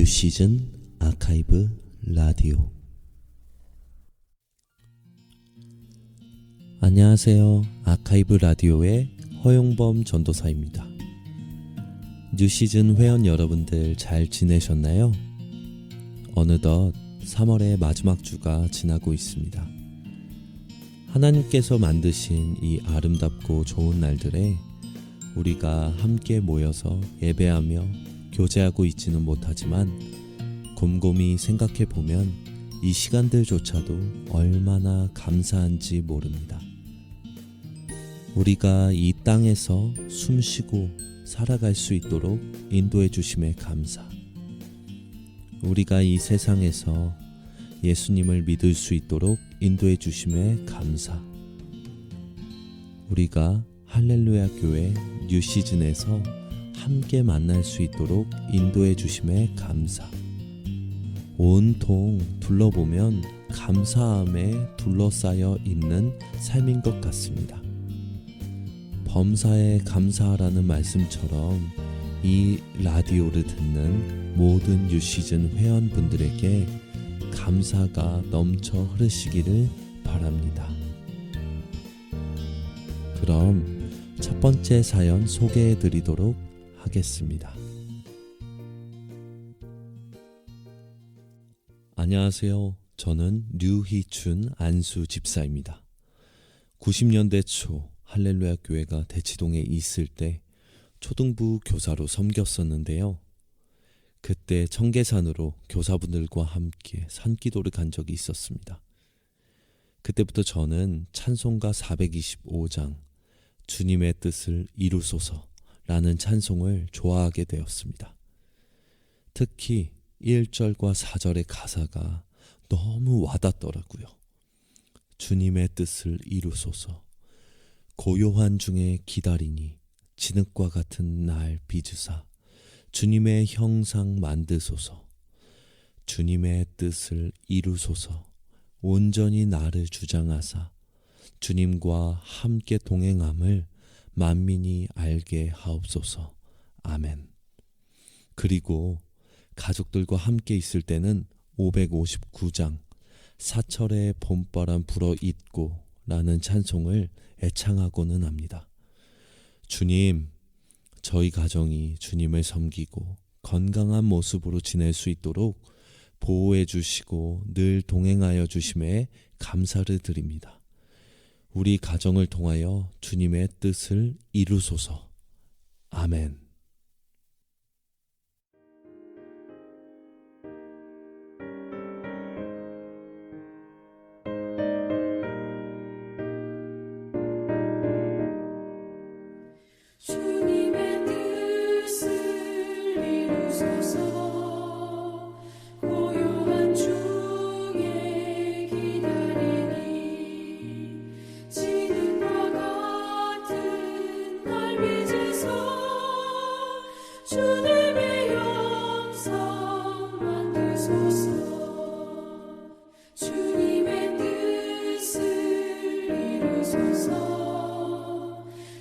뉴시즌 아카이브 라디오. 안녕하세요. 아카이브 라디오의 허용범 전도사입니다. 뉴시즌 회원 여러분들 잘 지내셨나요? 어느덧 3월의 마지막 주가 지나고 있습니다. 하나님께서 만드신 이 아름답고 좋은 날들에 우리가 함께 모여서 예배하며 교제하고 있지는 못하지만 곰곰이 생각해보면 이 시간들조차도 얼마나 감사한지 모릅니다. 우리가 이 땅에서 숨쉬고 살아갈 수 있도록 인도해 주심에 감사. 우리가 이 세상에서 예수님을 믿을 수 있도록 인도해 주심에 감사. 우리가 할렐루야 교회 뉴시즌에서 함께 만날 수 있도록 인도해 주심에 감사. 온통 둘러보면 감사함에 둘러싸여 있는 삶인 것 같습니다. 범사에 감사하라는 말씀처럼 이 라디오를 듣는 모든 뉴시즌 회원분들에게 감사가 넘쳐 흐르시기를 바랍니다. 그럼 첫 번째 사연 소개해 드리도록 하겠습니다. 안녕하세요. 저는 류희춘 안수 집사입니다. 90년대 초 할렐루야 교회가 대치동에 있을 때 초등부 교사로 섬겼었는데요. 그때 청계산으로 교사분들과 함께 산기도를 간 적이 있었습니다. 그때부터 저는 찬송가 425장 주님의 뜻을 이루소서 라는 찬송을 좋아하게 되었습니다. 특히 1절과 4절의 가사가 너무 와닿더라고요. 주님의 뜻을 이루소서, 고요한 중에 기다리니 진흙과 같은 날 빚으사 주님의 형상 만드소서, 주님의 뜻을 이루소서, 온전히 나를 주장하사 주님과 함께 동행함을 만민이 알게 하옵소서. 아멘. 그리고 가족들과 함께 있을 때는 559장 사철의 봄바람 불어 있고 라는 찬송을 애창하고는 합니다. 주님, 저희 가정이 주님을 섬기고 건강한 모습으로 지낼 수 있도록 보호해 주시고 늘 동행하여 주심에 감사를 드립니다. 우리 가정을 통하여 주님의 뜻을 이루소서. 아멘. 주님의 뜻을 이루소서. 고요한 중에 기다리니 진흙과 같은 날 빚으사 주님의 형상 만드소서. 주님의 뜻을 이루소서.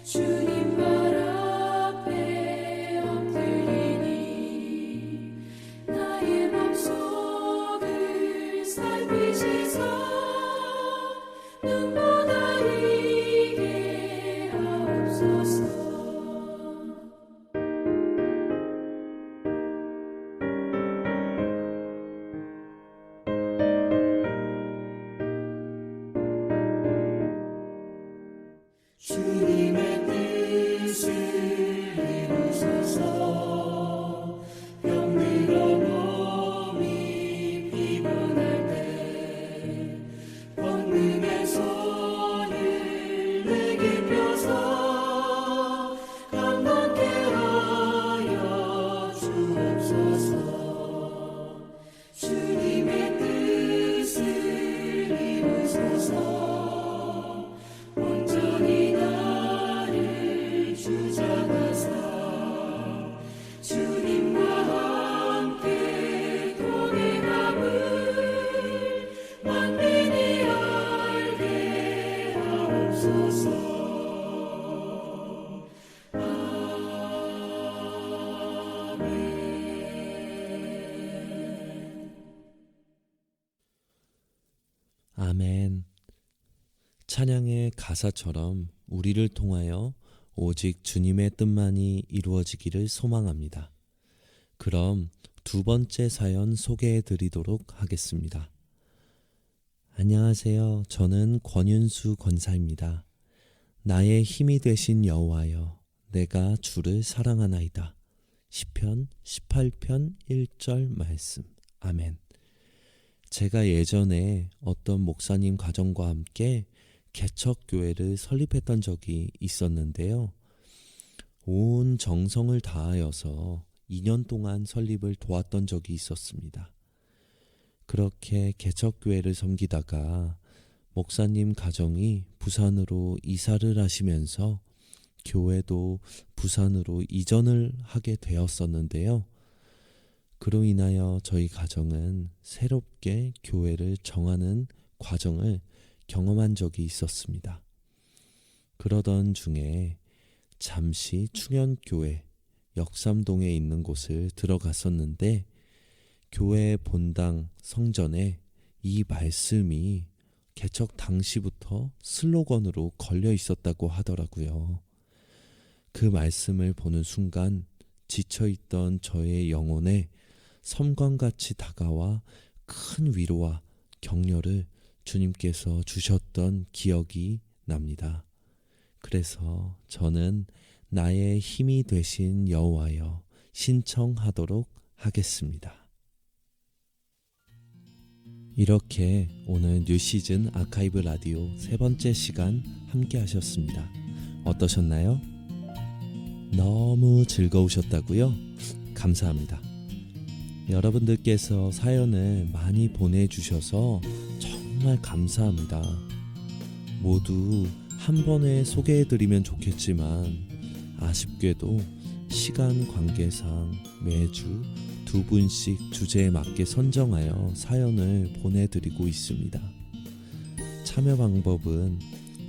주님 발 앞에 엎드리니 나의 맘속을 살피시사 눈보다 이게 하옵소서. 주님의 뜻을 이루소서. 병들어 몸이 피곤할 때 권능의 손을 내게 펴서 강건케 하여 주옵소서. 주님의 뜻을 이루소서. 온전히 나를 주장하사 주님과 함께 동행함을 만민이 알게 하옵소서. 아멘. 아멘. 찬양의 가사처럼 우리를 통하여 오직 주님의 뜻만이 이루어지기를 소망합니다. 그럼 두 번째 사연 소개해 드리도록 하겠습니다. 안녕하세요. 저는 권윤수 권사입니다. 나의 힘이 되신 여호와여, 내가 주를 사랑하나이다. 시편 18편 1절 말씀. 아멘. 제가 예전에 어떤 목사님 가정과 함께 개척교회를 설립했던 적이 있었는데요. 온 정성을 다하여서 2년 동안 설립을 도왔던 적이 있었습니다. 그렇게 개척교회를 섬기다가 목사님 가정이 부산으로 이사를 하시면서 교회도 부산으로 이전을 하게 되었었는데요. 그로 인하여 저희 가정은 새롭게 교회를 정하는 과정을 경험한 적이 있었습니다. 그러던 중에 잠시 충현교회 역삼동에 있는 곳을 들어갔었는데 교회 본당 성전에 이 말씀이 개척 당시부터 슬로건으로 걸려 있었다고 하더라고요. 그 말씀을 보는 순간 지쳐있던 저의 영혼에 섬광같이 다가와 큰 위로와 격려를 주님께서 주셨던 기억이 납니다. 그래서 저는 나의 힘이 되신 여호와여 신청하도록 하겠습니다. 이렇게 오늘 뉴시즌 아카이브 라디오 세 번째 시간 함께 하셨습니다. 어떠셨나요? 너무 즐거우셨다고요? 감사합니다. 여러분들께서 사연을 많이 보내주셔서 정말 감사합니다. 모두 한 번에 소개해드리면 좋겠지만 아쉽게도 시간 관계상 매주 2분씩 주제에 맞게 선정하여 사연을 보내드리고 있습니다. 참여 방법은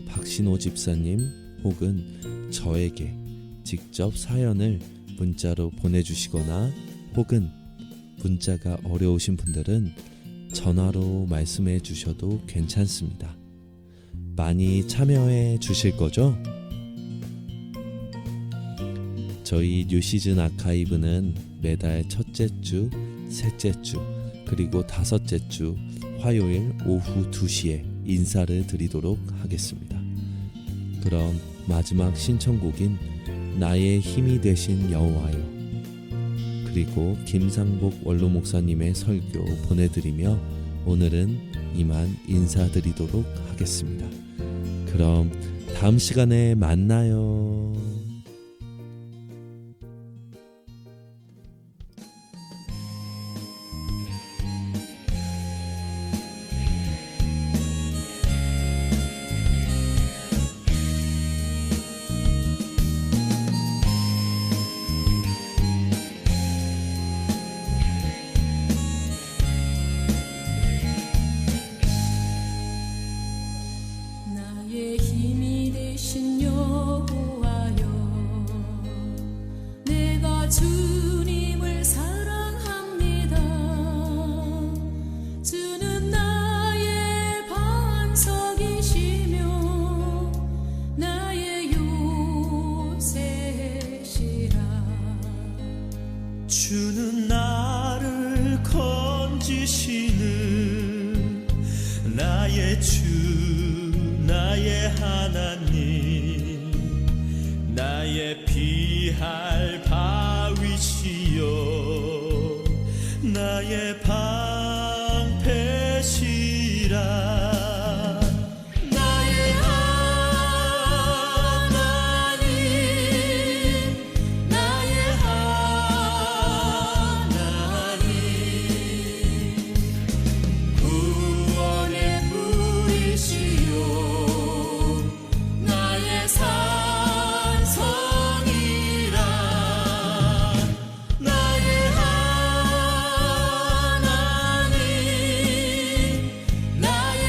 박신호 집사님 혹은 저에게 직접 사연을 문자로 보내주시거나 혹은 문자가 어려우신 분들은 전화로 말씀해 주셔도 괜찮습니다. 많이 참여해 주실 거죠? 저희 뉴시즌 아카이브는 매달 첫째 주, 셋째 주, 그리고 다섯째 주 화요일 오후 2시에 인사를 드리도록 하겠습니다. 그럼 마지막 신청곡인 나의 힘이 되신 여호와여 그리고 김상복 원로 목사님의 설교 보내드리며 오늘은 이만 인사드리도록 하겠습니다. 그럼 다음 시간에 만나요. 나의 힘이 되신 여호와여 내가 주님을 사랑합니다. 주는 나의 반석이시며 나의 요새시라. 주는 나를 건지시는 나의 주 나의 하나님 나의 피할 바위시여 나의 방패시라. 나의 하나님 나의 하나님 구원의 뿌리시여 나의 산성이라. 나의 하나님 나의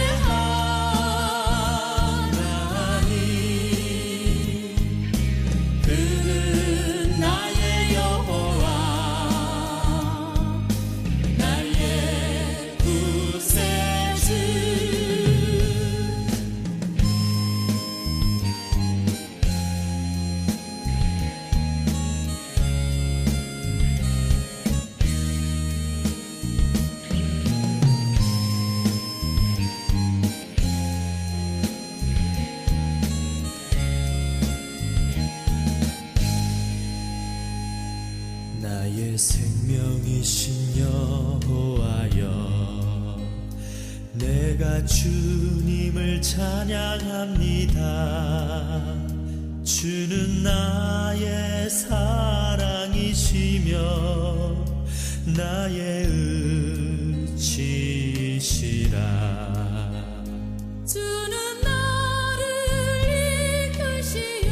여호와여 내가 주님을 찬양합니다. 주는 나의 사랑이시며 나의 의지시라. 주는 나를 이끄시어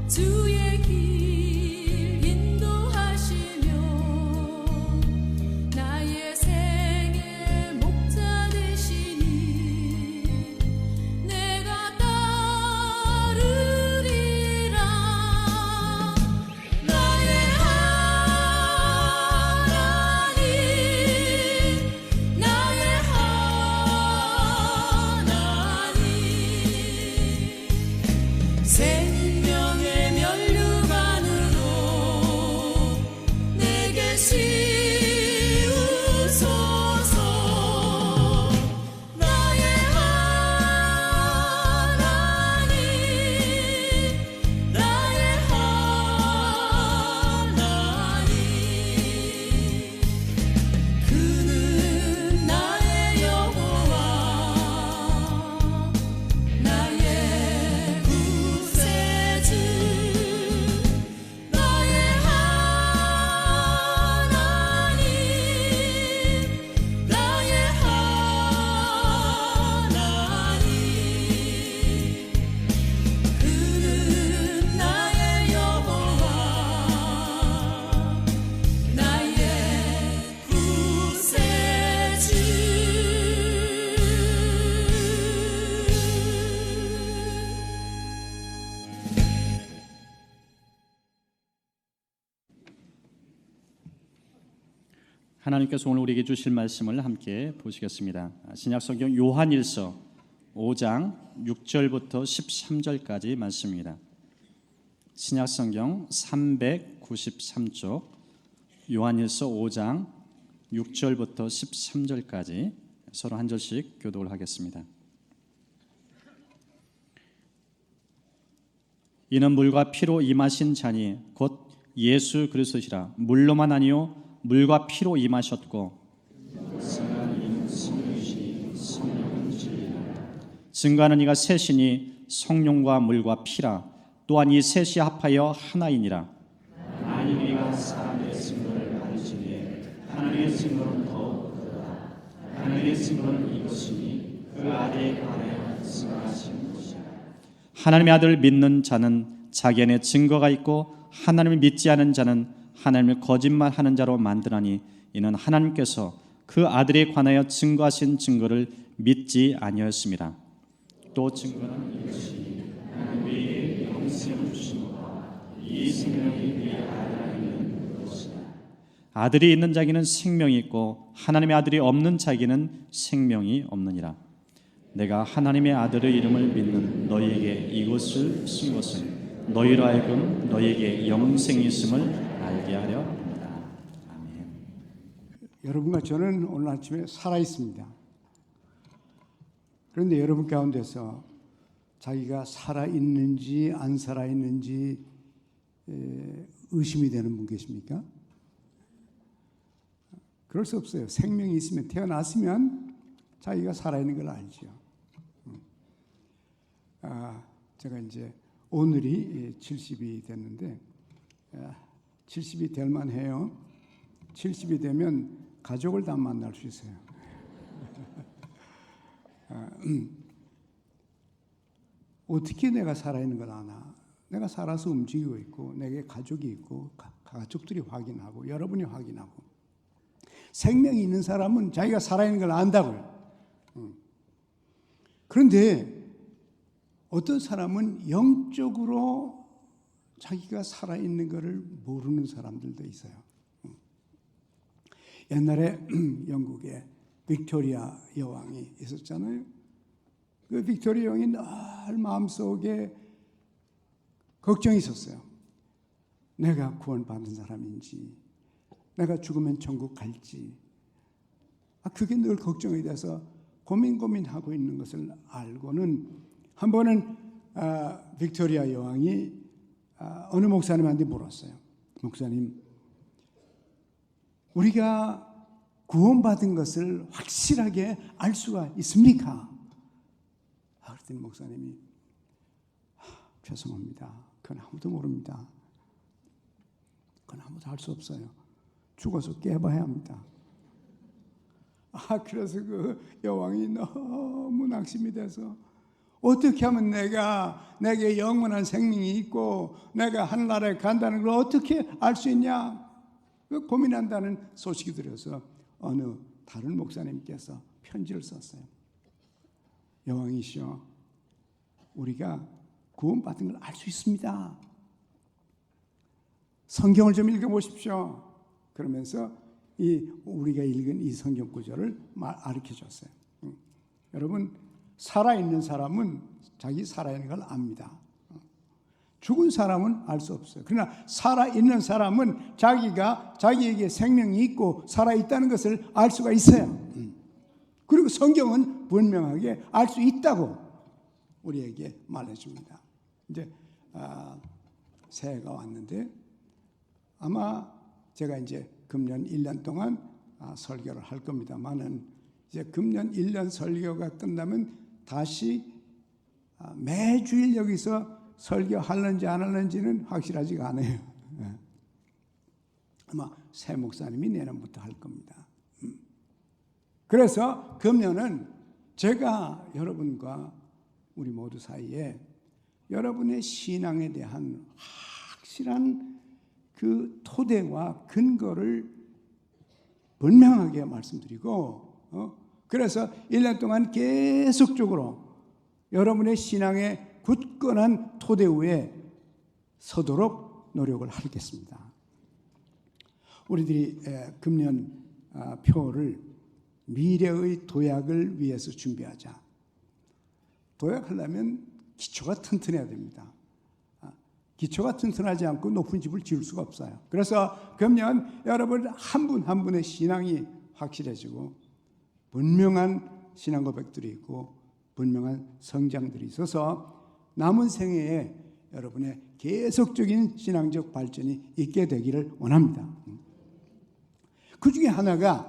주의 길 인도하시며 나의 생의 목자 되시니 내가 따르리라. 나의 하나님 나의 하나님 생명의 면류관으로 내게 씌우소서. 나의 하나님 나의 하나님 그는 나의 여호와 나의 구세주 나의 하나님 나의 하나님 그는 나의 여호와 나의 구세주. 하나님께서 오늘 우리에게 주실 말씀을 함께 보시겠습니다. 신약성경 요한일서 5장 6절부터 13절까지 말씀입니다. 신약성경 393쪽 요한일서 5장 6절부터 13절까지 서로 한 절씩 교독을 하겠습니다. 이는 물과 피로 임하신 자니 곧 예수 그리스도시라. 물로만 아니요 물과 피로 임하셨고 증거하는 이가 셋이니 성령과 물과 피라. 또한 이 셋이 합하여 하나이니라. 하나님의 이가 사람의 증거를 받으시니 하나님의 증거는 더욱 크다. 하나님의 증거는 이것이니 그 아들에 관하여 증거하신 것이라. 하나님의 아들을 믿는 자는 자기 안에 증거가 있고 하나님을 믿지 않은 자는 하나님을 거짓말하는 자로 만드나니 이는 하나님께서 그 아들에 관하여 증거하신 증거를 믿지 아니하였습니다. 또 증거는 이것이 하나님 우리에게 영생을 주심과 이 생명이 우리 아들 있는 것이다. 아들이 있는 자에게는 생명이 있고 하나님의 아들이 없는 자에게는 생명이 없느니라. 내가 하나님의 아들의 이름을 믿는 너희에게 이것을 쓴 것은 너희로 하여금 너희에게 영생이 있음을 알게 하려 합니다. 아멘. 여러분과 저는 오늘 아침에 살아 있습니다. 그런데 여러분 가운데서 자기가 살아 있는지 안 살아 있는지 의심이 되는 분 계십니까? 그럴 수 없어요. 생명이 있으면 태어났으면 자기가 살아 있는 걸 알죠. 제가 이제 오늘이 70이 됐는데 70이 될 만해요. 70이 되면 가족을 다 만날 수 있어요. 어떻게 내가 살아있는 걸 아나? 내가 살아서 움직이고 있고 내게 가족이 있고 가족들이 확인하고 여러분이 확인하고 생명이 있는 사람은 자기가 살아있는 걸 안다고요. 그런데 어떤 사람은 영적으로 자기가 살아있는 것을 모르는 사람들도 있어요. 옛날에 영국에 빅토리아 여왕이 있었잖아요. 그 빅토리아 여왕이 늘 마음속에 걱정이 있었어요. 내가 구원받은 사람인지, 내가 죽으면 천국 갈지. 그게 늘 걱정이 돼서 고민하고 있는 것을 알고는 한 번은 빅토리아 여왕이 어느 목사님한테 물었어요. 목사님, 우리가 구원받은 것을 확실하게 알 수가 있습니까? 그랬더니 목사님이 죄송합니다. 그건 아무도 모릅니다. 그건 아무도 알 수 없어요. 죽어서 깨봐야 합니다. 그래서 그 여왕이 너무 낙심이 돼서 어떻게 하면 내게 영원한 생명이 있고 내가 하늘나라에 간다는 걸 어떻게 알 수 있냐 고민한다는 소식이 들어서 어느 다른 목사님께서 편지를 썼어요. 여왕이시여, 우리가 구원받은 걸 알 수 있습니다. 성경을 좀 읽어보십시오. 그러면서 우리가 읽은 이 성경 구절을 가르쳐줬어요. 여러분, 살아있는 사람은 자기 살아있는 걸 압니다. 죽은 사람은 알 수 없어요. 그러나 살아있는 사람은 자기에게 생명이 있고 살아있다는 것을 알 수가 있어요. 그리고 성경은 분명하게 알 수 있다고 우리에게 말해줍니다. 이제 새해가 왔는데 아마 제가 이제 금년 1년 동안 설교를 할 겁니다만은 이제 금년 1년 설교가 끝나면 다시 매주일 여기서 설교할는지 안 할는지는 확실하지가 않아요. 아마 새 목사님이 내년부터 할 겁니다. 그래서 금년은 제가 여러분과 우리 모두 사이에 여러분의 신앙에 대한 확실한 그 토대와 근거를 분명하게 말씀드리고 그래서 1년 동안 계속적으로 여러분의 신앙의 굳건한 토대 위에 서도록 노력을 하겠습니다. 우리들이 금년 표를 미래의 도약을 위해서 준비하자. 도약하려면 기초가 튼튼해야 됩니다. 기초가 튼튼하지 않고 높은 집을 지을 수가 없어요. 그래서 금년 여러분 한 분 한 분의 신앙이 확실해지고 분명한 신앙 고백들이 있고 분명한 성장들이 있어서 남은 생애에 여러분의 계속적인 신앙적 발전이 있게 되기를 원합니다. 그 중에 하나가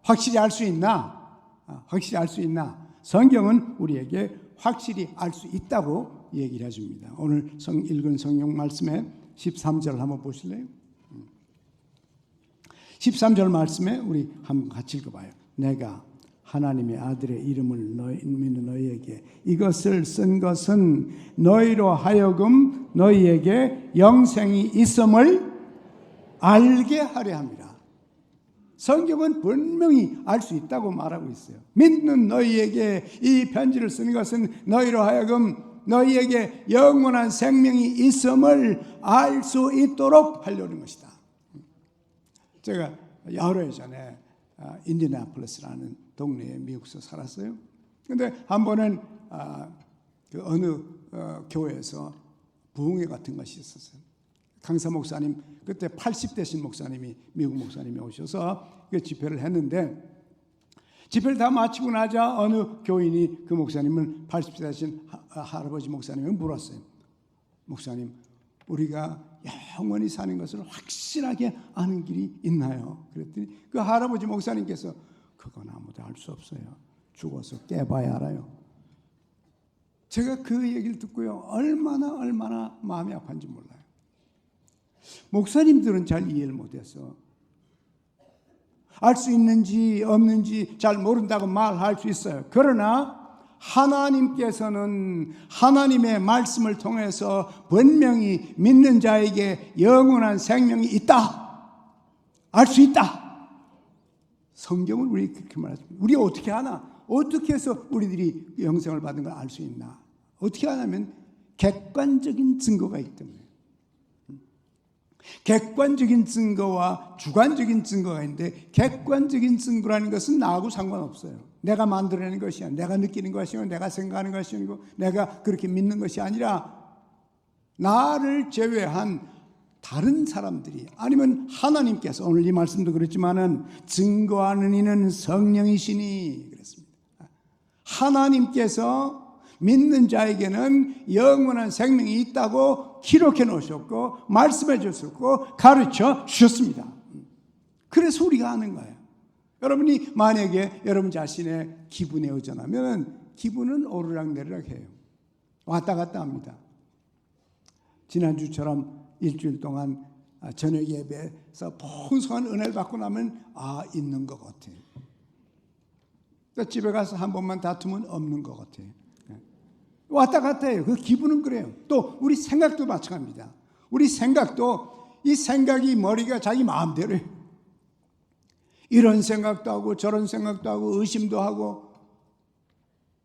확실히 알 수 있나? 확실히 알 수 있나? 성경은 우리에게 확실히 알 수 있다고 얘기를 해줍니다. 오늘 읽은 성경 말씀에 13절 한번 보실래요? 13절 말씀에 우리 한번 같이 읽어봐요. 내가 하나님의 아들의 이름을 믿는 너희에게 이것을 쓴 것은 너희로 하여금 너희에게 영생이 있음을 알게 하려 합니다. 성경은 분명히 알 수 있다고 말하고 있어요. 믿는 너희에게 이 편지를 쓰는 것은 너희로 하여금 너희에게 영원한 생명이 있음을 알 수 있도록 하려는 것이다. 제가 여러 해 전에 인디애나폴리스라는 동네에 미국에서 살았어요. 그런데 한 번은 그 어느 교회에서 부흥회 같은 것이 있었어요. 강사 목사님, 그때 80대신 목사님이, 미국 목사님이 오셔서 그 집회를 했는데 집회를 다 마치고 나자 어느 교인이 그 목사님을 80대신 할아버지 목사님을 물었어요. 목사님, 우리가 영원히 사는 것을 확실하게 아는 길이 있나요? 그랬더니 그 할아버지 목사님께서 그건 아무도 알 수 없어요. 죽어서 깨봐야 알아요. 제가 그 얘기를 듣고요, 얼마나 마음이 아팠는지 몰라요. 목사님들은 잘 이해를 못해서 알 수 있는지 없는지 잘 모른다고 말할 수 있어요. 그러나 하나님께서는 하나님의 말씀을 통해서 분명히 믿는 자에게 영원한 생명이 있다, 알 수 있다. 성경은 우리 그렇게 말합니다. 우리 어떻게 하나? 어떻게 해서 우리들이 영생을 받은 걸 알 수 있나? 어떻게 하냐면 객관적인 증거가 있기 때문에. 객관적인 증거와 주관적인 증거가 있는데 객관적인 증거라는 것은 나하고 상관없어요. 내가 만들어내는 것이 아니라 내가 느끼는 것이 아니고 내가 생각하는 것이 아니고 내가 그렇게 믿는 것이 아니라 나를 제외한 다른 사람들이 아니면 하나님께서, 오늘 이 말씀도 그렇지만은 증거하는 이는 성령이시니 그랬습니다. 하나님께서 믿는 자에게는 영원한 생명이 있다고 기록해 놓으셨고 말씀해 주셨고 가르쳐 주셨습니다. 그래서 우리가 아는 거예요. 여러분이 만약에 여러분 자신의 기분에 의존하면 기분은 오르락내리락 해요. 왔다 갔다 합니다. 지난주처럼 일주일 동안 저녁 예배에서 풍성한 은혜를 받고 나면 있는 것 같아요. 또 집에 가서 한 번만 다투면 없는 것 같아요. 왔다 갔다 해요. 그 기분은 그래요. 또 우리 생각도 마찬가지입니다. 우리 생각도 이 생각이 머리가 자기 마음대로 해요. 이런 생각도 하고 저런 생각도 하고 의심도 하고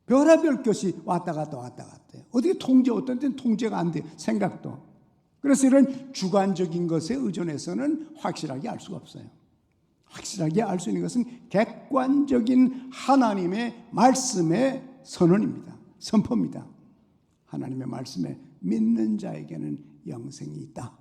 별의별 것이 왔다 갔다 해요. 어떻게 어떤 때는 통제가 안 돼요. 생각도. 그래서 이런 주관적인 것에 의존해서는 확실하게 알 수가 없어요. 확실하게 알 수 있는 것은 객관적인 하나님의 말씀의 선언입니다. 선포입니다. 하나님의 말씀에 믿는 자에게는 영생이 있다.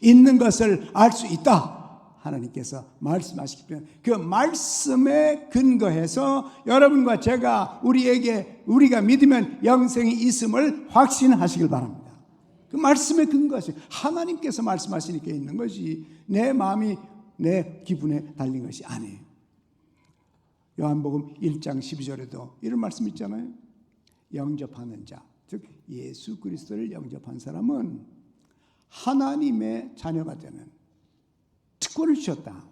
있는 것을 알 수 있다. 하나님께서 말씀하시기 때문에 그 말씀에 근거해서 여러분과 제가 우리가 믿으면 영생이 있음을 확신하시길 바랍니다. 그 말씀에 근거하시 하나님께서 말씀하시니까 있는 것이 내 마음이 내 기분에 달린 것이 아니에요. 요한복음 1장 12절에도 이런 말씀 있잖아요. 영접하는 자, 즉 예수 그리스도를 영접한 사람은 하나님의 자녀가 되는 특권을 주셨다.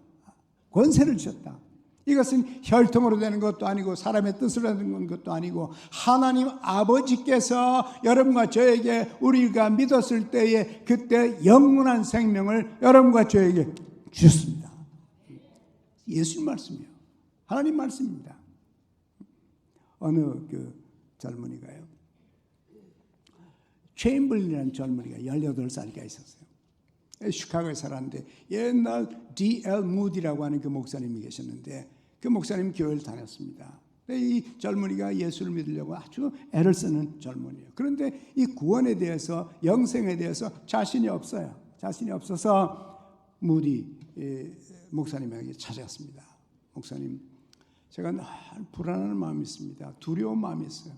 권세를 주셨다. 이것은 혈통으로 되는 것도 아니고 사람의 뜻으로 되는 것도 아니고 하나님 아버지께서 여러분과 저에게 우리가 믿었을 때에 그때 영원한 생명을 여러분과 저에게 주셨습니다. 예수님 말씀이에요. 하나님 말씀입니다. 어느 젊은이가요. 체인블린이라는 젊은이가 18살이가 있었어요. 시카고에 살았는데 옛날 D.L. 무디라고 하는 그 목사님이 계셨는데 그 목사님 교회를 다녔습니다. 이 젊은이가 예수를 믿으려고 아주 애를 쓰는 젊은이에요. 그런데 이 구원에 대해서 영생에 대해서 자신이 없어요. 자신이 없어서 무디 목사님에게 찾아갔습니다. 목사님, 제가 늘 불안한 마음이 있습니다. 두려운 마음이 있어요.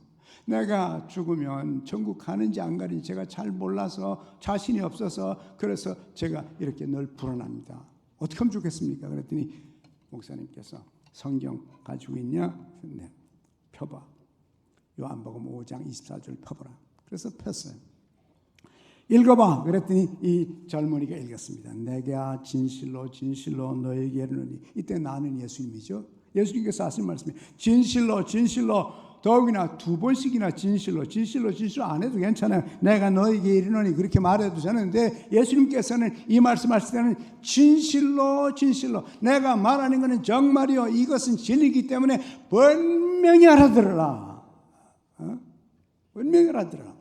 내가 죽으면 천국 가는지 안 가는지 제가 잘 몰라서 자신이 없어서 그래서 제가 이렇게 늘 불안합니다. 어떻게 하면 좋겠습니까? 그랬더니 목사님께서 성경 가지고 있냐? 네, 펴봐. 요한복음 5장 24절 펴보라. 그래서 폈어요. 읽어봐. 그랬더니 이 젊은이가 읽었습니다. 내가 진실로 진실로 너에게 이르노니. 이때 나는 예수님이죠. 예수님께서 하신 말씀이 진실로 진실로 더욱이나 2번씩이나 진실로 안 해도 괜찮아요. 내가 너에게 이르노니 그렇게 말해도 되는데 예수님께서는 이 말씀하실 때는 진실로 내가 말하는 것은 정말이요 이것은 진리이기 때문에 분명히 알아들어라. 분명히 알아들어라.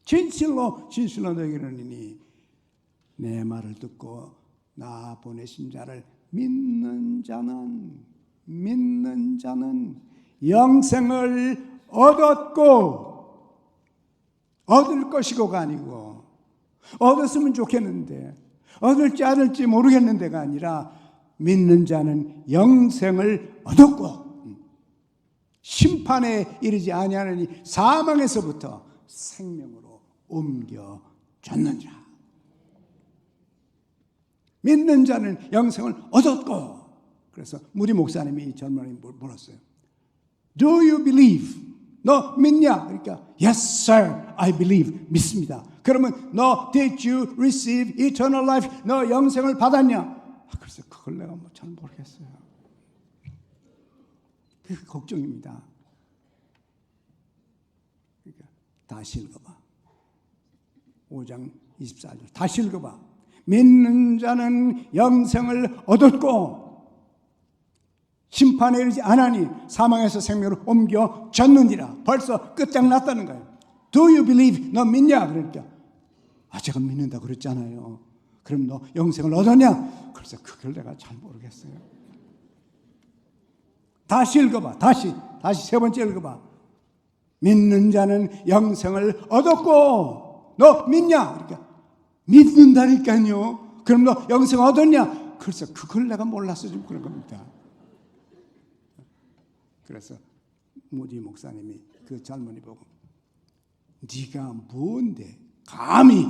진실로 너에게 이르노니 내 말을 듣고 나 보내신 자를 믿는 자는 영생을 얻을 것이고가 아니고 얻었으면 좋겠는데 얻을지 안 얻을지 모르겠는데가 아니라 믿는 자는 영생을 얻었고 심판에 이르지 아니하느니 사망에서부터 생명으로 옮겨졌느니라. 믿는 자는 영생을 얻었고 그래서 무디 목사님이 이 젊은이 물었어요. Do you believe? 너 믿냐? 그러니까 Yes, sir, I believe. 믿습니다. 그러면 너 Did you receive eternal life? 너 영생을 받았냐? 그래서 그걸 내가 잘 모르겠어요. 그게 걱정입니다. 그러니까 다시 읽어봐. 5장 24절 다시 읽어봐. 믿는 자는 영생을 얻었고 심판에 이르지 않으니 사망에서 생명으로 옮겨졌느니라. 벌써 끝장났다는 거예요. Do you believe? 너 믿냐? 그러니까 제가 믿는다 그랬잖아요. 그럼 너 영생을 얻었냐? 그래서 그걸 내가 잘 모르겠어요. 다시 읽어봐. 다시 세 번째 읽어봐. 믿는 자는 영생을 얻었고 너 믿냐? 그러니까 믿는다니까요. 그럼 너 영생 얻었냐? 그래서 그걸 내가 몰라서 좀 그런 겁니다. 그래서 무디 목사님이 그 젊은이 보고 네가 뭔데 감히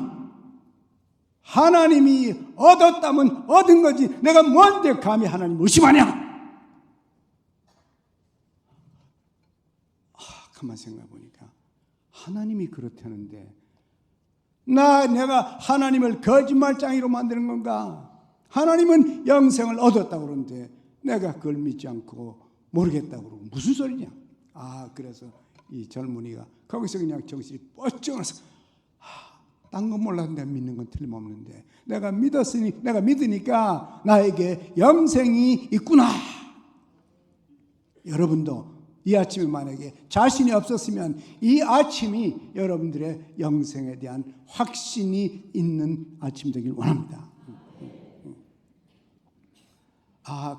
하나님이 얻었다면 얻은 거지 내가 뭔데 감히 하나님 의심하냐? 가만 생각해 보니까 하나님이 그렇다는데 내가 하나님을 거짓말장이로 만드는 건가? 하나님은 영생을 얻었다고 그러는데 내가 그걸 믿지 않고 모르겠다고 그러고 무슨 소리냐? 그래서 이 젊은이가 거기서 그냥 정신이 뻗쩍어서 딴 건 몰랐는데 믿는 건 틀림없는데 내가 믿으니까 나에게 영생이 있구나. 여러분도 이 아침에 만약에 자신이 없었으면 이 아침이 여러분들의 영생에 대한 확신이 있는 아침 되길 원합니다.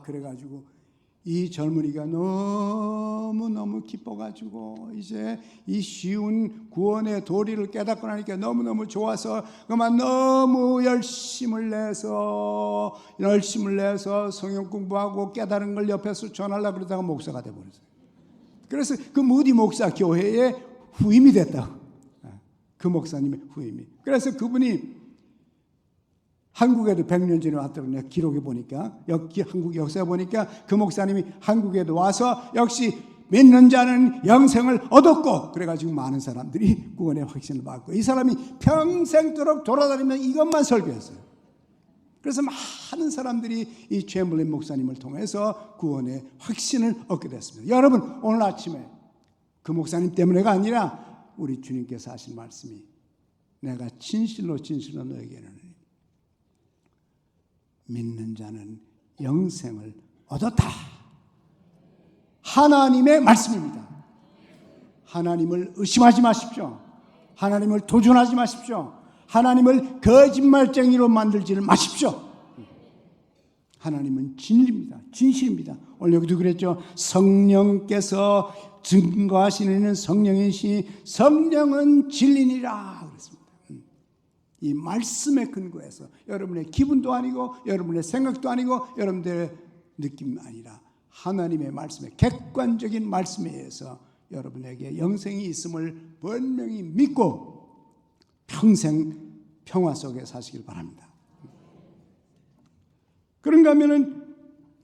그래가지고 이 젊은이가 너무너무 기뻐가지고 이제 이 쉬운 구원의 도리를 깨닫고 나니까 너무너무 좋아서 그만 너무 열심을 내서 성경 공부하고 깨달은 걸 옆에서 전하려고 그러다가 목사가 돼버렸어요. 그래서 그 무디 목사 교회의 후임이 됐다. 그 목사님의 후임이. 그래서 그분이 한국에도 100년 전에 왔다고 내가 기록에 보니까 한국 역사에 보니까 그 목사님이 한국에도 와서 역시 믿는 자는 영생을 얻었고 그래가지고 많은 사람들이 구원의 확신을 받고 이 사람이 평생도록 돌아다니며 이것만 설교했어요. 그래서 많은 사람들이 이 챔블린 목사님을 통해서 구원의 확신을 얻게 됐습니다. 여러분 오늘 아침에 그 목사님 때문에가 아니라 우리 주님께서 하신 말씀이 내가 진실로 너에게는 믿는 자는 영생을 얻었다. 하나님의 말씀입니다. 하나님을 의심하지 마십시오. 하나님을 도전하지 마십시오. 하나님을 거짓말쟁이로 만들지를 마십시오. 하나님은 진실입니다. 오늘 여기도 그랬죠. 성령께서 증거하시는 성령이시 성령은 진리니라 그랬습니다. 이 말씀에 근거해서 여러분의 기분도 아니고 여러분의 생각도 아니고 여러분들의 느낌 아니라 하나님의 말씀에 객관적인 말씀에 의해서 여러분에게 영생이 있음을 분명히 믿고 평생 평화 속에 사시길 바랍니다. 그런가 하면은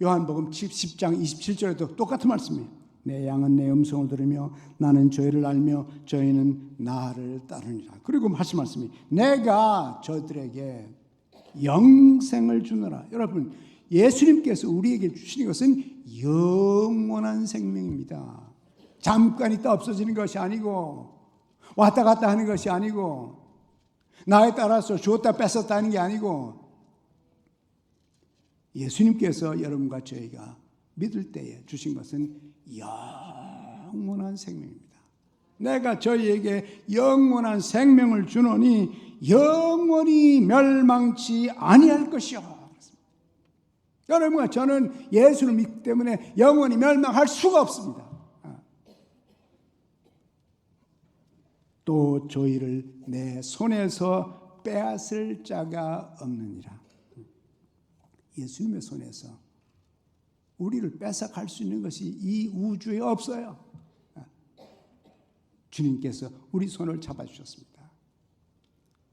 요한복음 10장 27절에도 똑같은 말씀이에요. 내 양은 내 음성을 들으며 나는 저희를 알며 저희는 나를 따르니라. 그리고 하신 말씀이 내가 저들에게 영생을 주노라. 여러분 예수님께서 우리에게 주시는 것은 영원한 생명입니다. 잠깐 있다 없어지는 것이 아니고 왔다 갔다 하는 것이 아니고 나에 따라서 주었다 뺏었다 하는 게 아니고 예수님께서 여러분과 저희가 믿을 때에 주신 것은 영원한 생명입니다. 내가 저희에게 영원한 생명을 주노니 영원히 멸망치 아니할 것이요. 여러분과 저는 예수를 믿기 때문에 영원히 멸망할 수가 없습니다. 또 저희를 내 손에서 빼앗을 자가 없느니라. 예수님의 손에서 우리를 뺏어갈 수 있는 것이 이 우주에 없어요. 주님께서 우리 손을 잡아주셨습니다.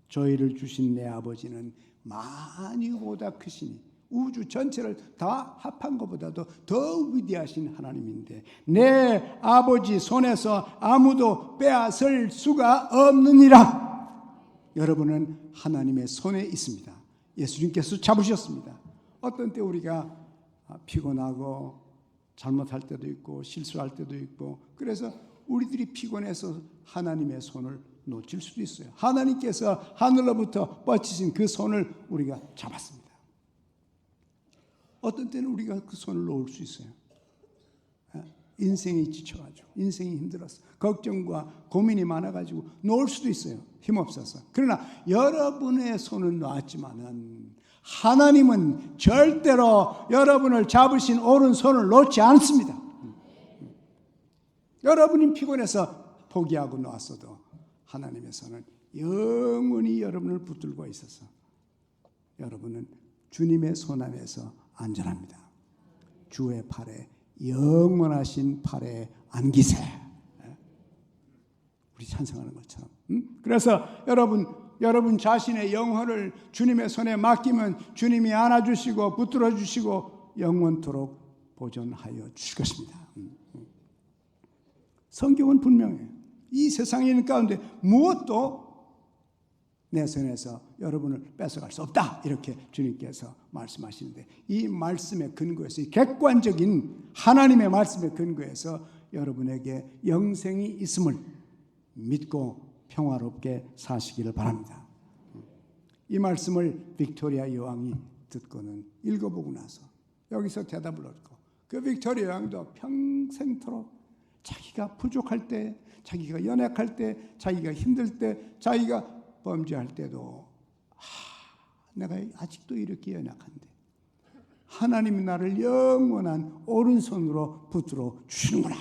저희를 주신 내 아버지는 많이보다 크시니 우주 전체를 다 합한 것보다도 더 위대하신 하나님인데 내 아버지 손에서 아무도 빼앗을 수가 없느니라. 여러분은 하나님의 손에 있습니다. 예수님께서 잡으셨습니다. 어떤 때 우리가 피곤하고 잘못할 때도 있고 실수할 때도 있고 그래서 우리들이 피곤해서 하나님의 손을 놓칠 수도 있어요. 하나님께서 하늘로부터 뻗치신 그 손을 우리가 잡았습니다. 어떤 때는 우리가 그 손을 놓을 수 있어요. 인생이 지쳐가지고 인생이 힘들어서 걱정과 고민이 많아가지고 놓을 수도 있어요. 힘없어서. 그러나 여러분의 손은 놓았지만은 하나님은 절대로 여러분을 잡으신 오른손을 놓지 않습니다. 여러분이 피곤해서 포기하고 놓았어도 하나님의 손은 영원히 여러분을 붙들고 있어서 여러분은 주님의 손 안에서 안전합니다. 주의 팔에 영원하신 팔에 안기세. 우리 찬송하는 것처럼. 그래서 여러분 여러분 자신의 영혼을 주님의 손에 맡기면 주님이 안아주시고 붙들어주시고 영원토록 보존하여 주실 것입니다. 성경은 분명해요. 이 세상에 있는 가운데 무엇도 내 손에서 여러분을 뺏어갈 수 없다, 이렇게 주님께서 말씀하시는데, 이 말씀의 근거에서, 이 객관적인 하나님의 말씀의 근거에서 여러분에게 영생이 있음을 믿고 평화롭게 사시기를 바랍니다. 이 말씀을 빅토리아 여왕이 듣고는 읽어보고 나서 여기서 대답을 얻고, 그 빅토리아 여왕도 평생토록 자기가 부족할 때, 자기가 연약할 때, 자기가 힘들 때, 자기가 범죄할 때도 내가 아직도 이렇게 연약한데 하나님이 나를 영원한 오른손으로 붙들어 주시는구나.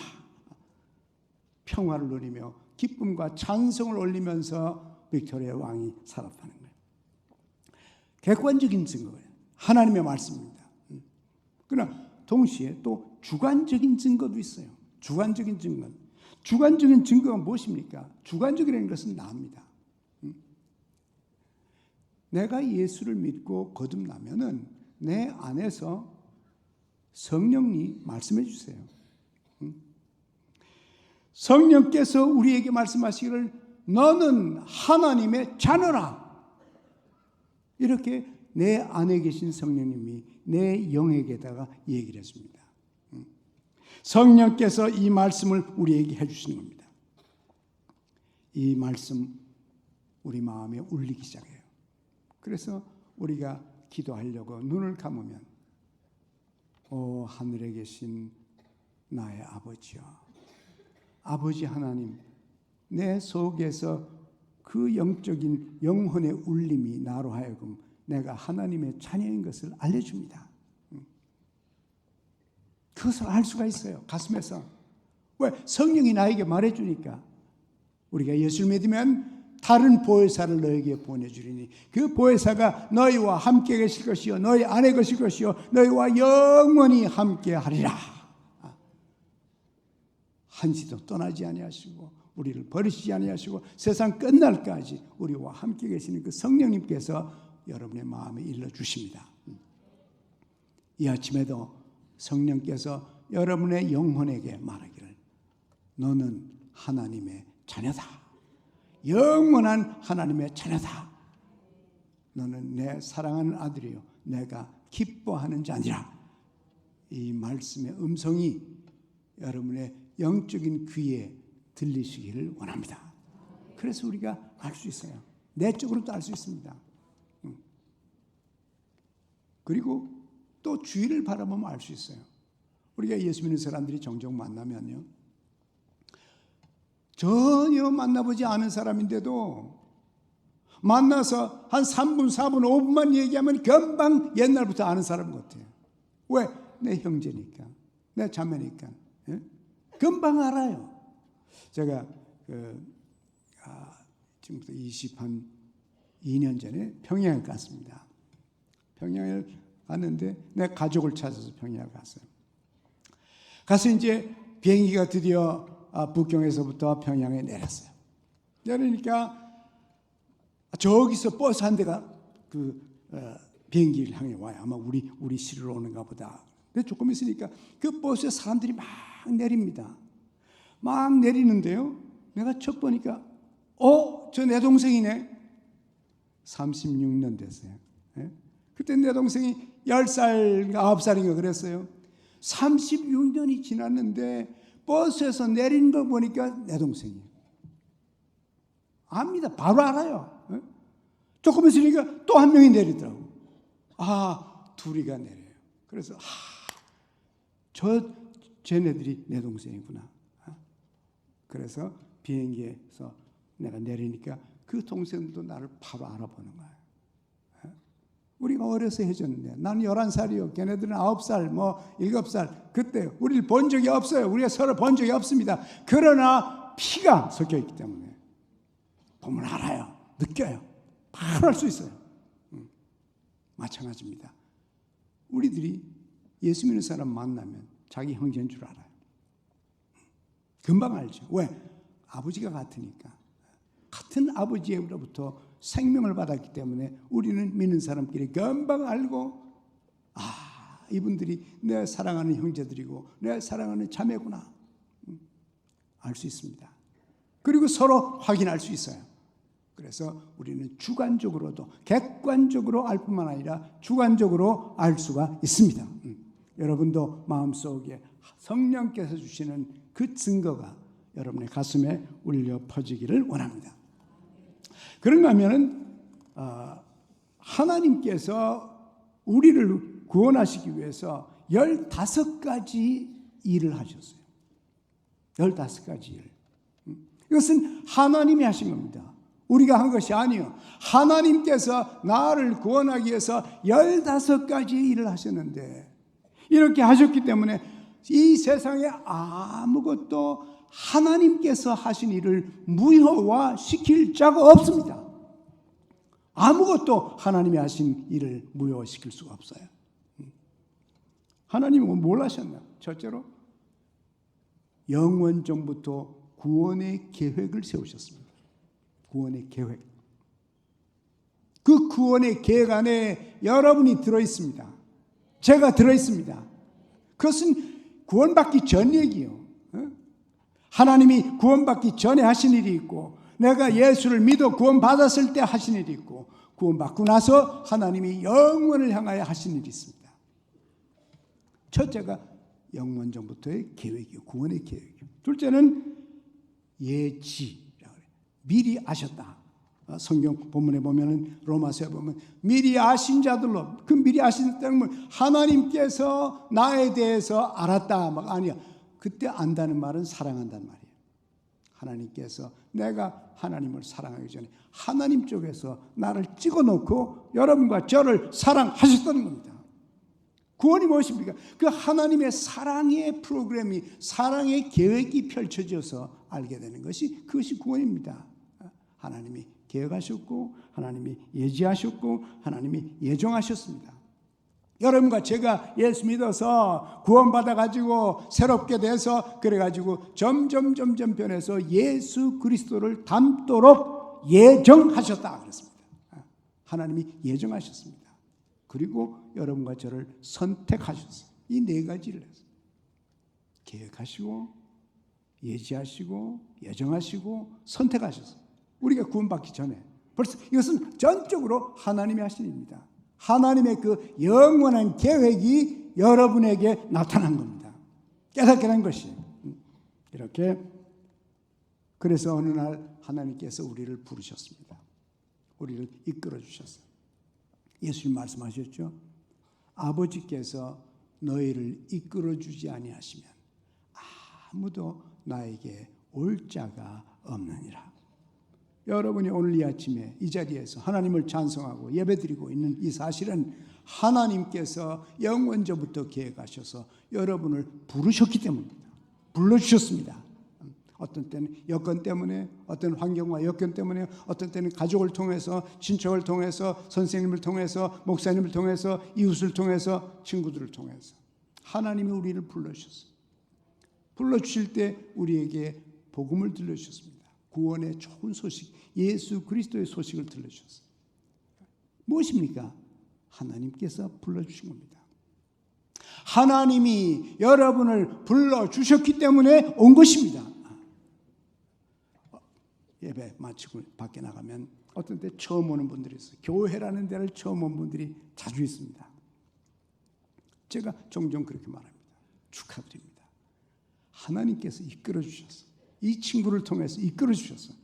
평화를 누리며 기쁨과 찬송을 올리면서 빅토리아 왕이 살았다는 거예요. 객관적인 증거예요. 하나님의 말씀입니다. 그러나 동시에 또 주관적인 증거도 있어요. 주관적인 증거는, 주관적인 증거가 무엇입니까? 주관적이라는 것은 나입니다. 내가 예수를 믿고 거듭나면은 내 안에서 성령이 말씀해 주세요. 성령께서 우리에게 말씀하시기를 너는 하나님의 자녀라. 이렇게 내 안에 계신 성령님이 내 영에게다가 얘기를 했습니다. 성령께서 이 말씀을 우리에게 해주시는 겁니다. 이 말씀 우리 마음에 울리기 시작해요. 그래서 우리가 기도하려고 눈을 감으면 오 하늘에 계신 나의 아버지여, 아버지 하나님, 내 속에서 그 영적인 영혼의 울림이 나로 하여금 내가 하나님의 자녀인 것을 알려줍니다. 그것을 알 수가 있어요, 가슴에서. 왜? 성령이 나에게 말해주니까. 우리가 예수를 믿으면 다른 보혜사를 너에게 보내주리니 그 보혜사가 너희와 함께 계실 것이요 너희 안에 계실 것이요 너희와 영원히 함께 하리라. 한시도 떠나지 아니하시고 우리를 버리시지 아니하시고 세상 끝날까지 우리와 함께 계시는 그 성령님께서 여러분의 마음에 일러주십니다. 이 아침에도 성령께서 여러분의 영혼에게 말하기를 너는 하나님의 자녀다. 영원한 하나님의 자녀다. 너는 내 사랑하는 아들이요 내가 기뻐하는 자니라. 이 말씀의 음성이 여러분의 영적인 귀에 들리시기를 원합니다. 그래서 우리가 알 수 있어요. 내적으로도 알 수 있습니다. 그리고 또 주위를 바라보면 알 수 있어요. 우리가 예수 믿는 사람들이 종종 만나면요, 전혀 만나보지 않은 사람인데도 만나서 한 3분, 4분, 5분만 얘기하면 금방 옛날부터 아는 사람 같아요. 왜? 내 형제니까, 내 자매니까. 예? 금방 알아요. 제가 지금부터 22년 전에 평양을 갔습니다. 평양을 갔는데 내 가족을 찾아서 평양을 갔어요. 가서 이제 비행기가 드디어 북경에서부터 평양에 내렸어요. 내리니까 저기서 버스 한 대가 비행기를 향해 와요. 아마 우리 시로 오는가 보다. 근데 조금 있으니까 그 버스에 사람들이 막 내립니다. 막 내리는데요, 내가 척 보니까 저 내 동생이네. 36년 됐어요. 예? 그때 내 동생이 10살, 9살인가 그랬어요. 36년이 지났는데 버스에서 내린 거 보니까 내 동생이에요. 압니다. 바로 알아요. 예? 조금 있으니까 또 한 명이 내리더라고. 둘이가 내려요. 그래서 쟤네들이 내 동생이구나. 그래서 비행기에서 내가 내리니까 그 동생도 나를 바로 알아보는 거예요. 우리가 어려서 해줬는데 나는 11살이요. 걔네들은 9살, 7살. 그때 우리를 본 적이 없어요. 우리가 서로 본 적이 없습니다. 그러나 피가 섞여 있기 때문에 보면 알아요. 느껴요. 바로 알 수 있어요. 마찬가지입니다. 우리들이 예수 믿는 사람 만나면 자기 형제인 줄 알아요. 금방 알죠. 왜? 아버지가 같으니까. 같은 아버지로부터 생명을 받았기 때문에 우리는 믿는 사람끼리 금방 알고 이분들이 내 사랑하는 형제들이고 내 사랑하는 자매구나 알 수 있습니다. 그리고 서로 확인할 수 있어요. 그래서 우리는 주관적으로도 객관적으로 알 뿐만 아니라 주관적으로 알 수가 있습니다. 여러분도 마음속에 성령께서 주시는 그 증거가 여러분의 가슴에 울려 퍼지기를 원합니다. 그런가 하면은 하나님께서 우리를 구원하시기 위해서 15가지 일을 하셨어요. 15가지 일. 이것은 하나님이 하신 겁니다. 우리가 한 것이 아니요. 하나님께서 나를 구원하기 위해서 15가지 일을 하셨는데 이렇게 하셨기 때문에 이 세상에 아무것도 하나님께서 하신 일을 무효화시킬 자가 없습니다. 아무것도 하나님이 하신 일을 무효화시킬 수가 없어요. 하나님은 뭘 하셨나? 첫째로 영원전부터 구원의 계획을 세우셨습니다. 구원의 계획. 그 구원의 계획 안에 여러분이 들어있습니다. 제가 들어있습니다. 그것은 구원받기 전 얘기예요. 하나님이 구원받기 전에 하신 일이 있고 내가 예수를 믿어 구원받았을 때 하신 일이 있고 구원받고 나서 하나님이 영원을 향하여 하신 일이 있습니다. 첫째가 영원전부터의 계획이요. 구원의 계획이요. 둘째는 예지라고 해요. 미리 아셨다. 성경 본문에 보면은 로마서에 보면 미리 아신 자들로 그 미리 아신다는 건 하나님께서 나에 대해서 알았다 막 아니야. 그때 안다는 말은 사랑한다는 말이에요. 하나님께서 내가 하나님을 사랑하기 전에 하나님 쪽에서 나를 찍어놓고 여러분과 저를 사랑하셨다는 겁니다. 구원이 무엇입니까? 그 하나님의 사랑의 프로그램이 사랑의 계획이 펼쳐져서 알게 되는 것이 그것이 구원입니다. 하나님이 계획하셨고 하나님이 예지하셨고 하나님이 예정하셨습니다. 여러분과 제가 예수 믿어서 구원받아가지고 새롭게 돼서 그래가지고 점점 변해서 예수 그리스도를 닮도록 예정하셨다 그랬습니다. 하나님이 예정하셨습니다. 그리고 여러분과 저를 선택하셨어요. 이 네 가지를 했어요. 계획하시고 예지하시고 예정하시고 선택하셨어요. 우리가 구원받기 전에 벌써 이것은 전적으로 하나님이 하신 일입니다. 하나님의 그 영원한 계획이 여러분에게 나타난 겁니다. 깨닫게 된 것이. 이렇게 그래서 어느 날 하나님께서 우리를 부르셨습니다. 우리를 이끌어 주셨어요. 예수님 말씀하셨죠. 아버지께서 너희를 이끌어 주지 아니하시면 아무도 나에게 올 자가 없느니라. 여러분이 오늘 이 아침에 이 자리에서 하나님을 찬송하고 예배드리고 있는 이 사실은 하나님께서 영원전부터 계획하셔서 여러분을 부르셨기 때문입니다. 불러주셨습니다. 어떤 때는 여건 때문에, 어떤 환경과 여건 때문에, 어떤 때는 가족을 통해서, 친척을 통해서, 선생님을 통해서, 목사님을 통해서, 이웃을 통해서, 친구들을 통해서 하나님이 우리를 불러주셨어요. 불러주실 때 우리에게 복음을 들려주셨습니다. 구원의 좋은 소식, 예수 그리스도의 소식을 들려주셨어요. 무엇입니까? 하나님께서 불러주신 겁니다. 하나님이 여러분을 불러주셨기 때문에 온 것입니다. 예배 마치고 밖에 나가면 어떤 때 처음 오는 분들이 있어요. 교회라는 데를 처음 온 분들이 자주 있습니다. 제가 종종 그렇게 말합니다. 축하드립니다. 하나님께서 이끌어 주셨어요. 이 친구를 통해서 이끌어 주셨어요.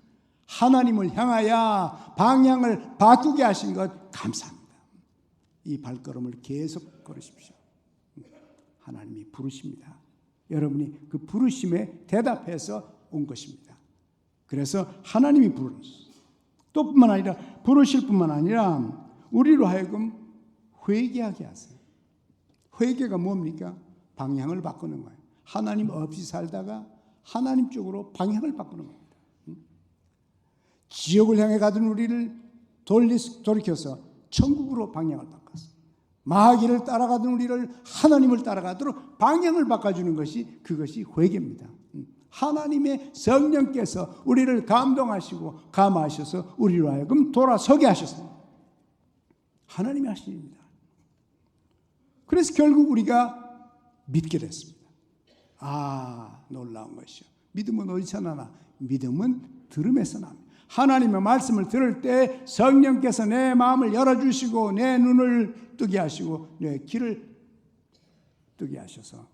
하나님을 향하여 방향을 바꾸게 하신 것 감사합니다. 이 발걸음을 계속 걸으십시오. 하나님이 부르십니다. 여러분이 그 부르심에 대답해서 온 것입니다. 그래서 하나님이 부르셨어요. 또 뿐만 아니라 부르실 뿐만 아니라 우리로 하여금 회개하게 하세요. 회개가 뭡니까? 방향을 바꾸는 거예요. 하나님 없이 살다가 하나님 쪽으로 방향을 바꾸는 겁니다. 지옥을 향해 가던 우리를 돌이켜서 천국으로 방향을 바꿨어요. 마귀를 따라가던 우리를 하나님을 따라가도록 방향을 바꿔주는 것이 그것이 회개입니다. 하나님의 성령께서 우리를 감동하시고 감화하셔서 우리로 하여금 돌아서게 하셨습니다. 하나님이 하신 일입니다. 그래서 결국 우리가 믿게 됐습니다. 아, 놀라운 것이요. 믿음은 어디서 나나? 믿음은 들음에서 납니다. 하나님의 말씀을 들을 때 성령께서 내 마음을 열어주시고 내 눈을 뜨게 하시고 내 귀를 뜨게 하셔서